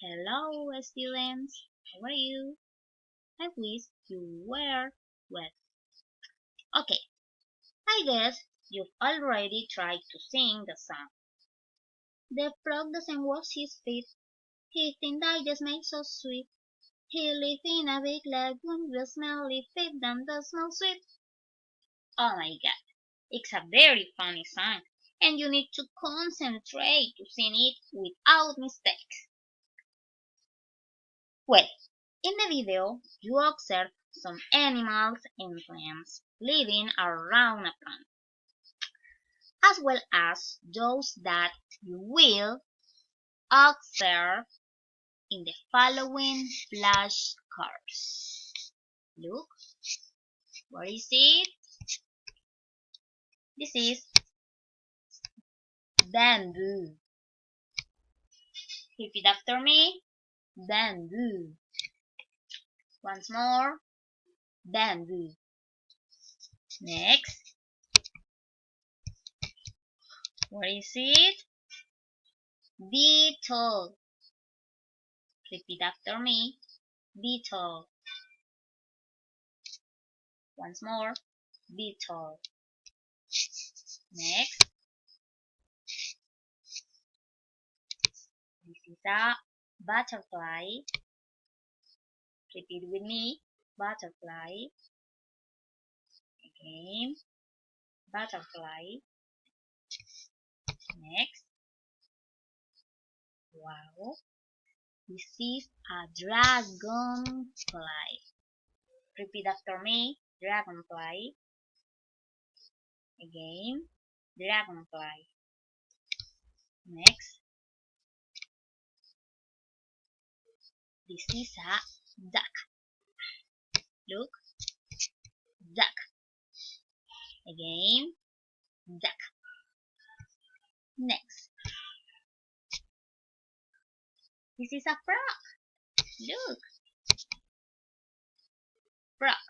Hello, students. How are you? I wish you were well. Okay, I guess you've already tried to sing the song. The frog doesn't wash his feet. His thin digest makes so sweet. He lives in a big lagoon with smelly feet and the smell sweet. Oh my god, it's a very funny song, and you need to concentrate to sing it without mistakes. Well, in the video, you observe some animals and plants living around a plant, as well as those that you will observe in the following flashcards. Look, what is it? This is bamboo. Repeat after me. Bamboo. Once more. Bamboo. Next. What is it? Beetle. Repeat after me. Beetle. Once more. Beetle. Next. This is a butterfly. Repeat with me. Butterfly. Again. Butterfly. Next. Wow. This is a dragonfly. Repeat after me. Dragonfly. Again. Dragonfly. Next. This is a duck. Look. Duck. Again. Duck. Next. This is a frog. Look. Frog.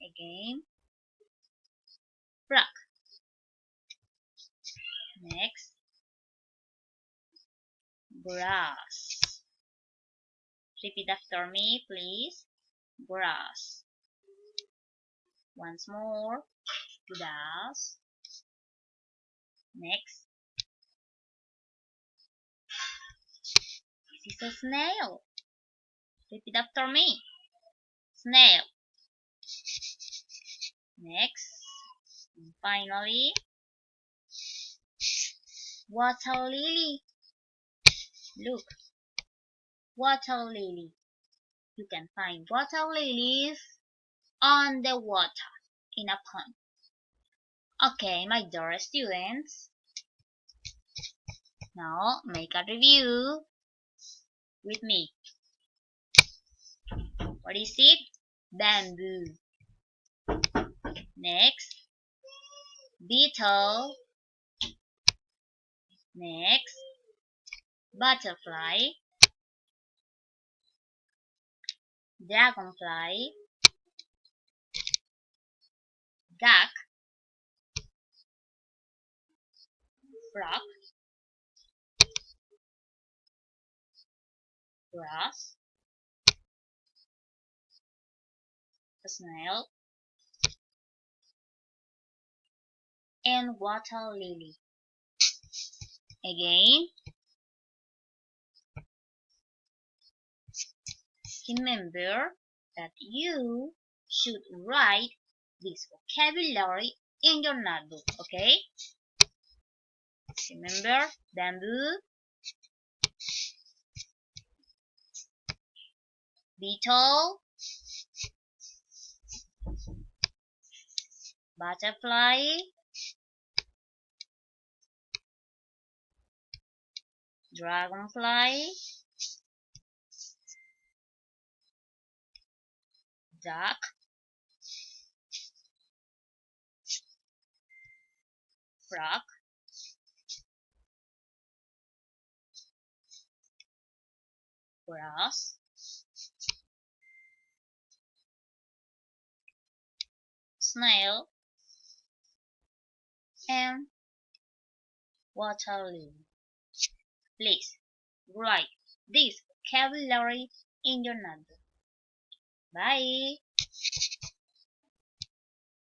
Again. Frog. Next. Grass. Repeat after me, please. Grass. Once more. Grass. Next. This is a snail. Repeat after me. Snail. Next. And finally, water lily. Look. Water lily. You can find water lilies on the water in a pond. Okay, my dear students. Now make a review with me. What is it? Bamboo. Next, beetle. Next, butterfly. Dragonfly. Duck. Frog. Grass. Snail. And water lily. Again, remember that you should write this vocabulary in your notebook, okay? Remember, bamboo, beetle, butterfly, dragonfly, duck, frog, grass, snail, and water lily. Please write this vocabulary in your notebook. Bye!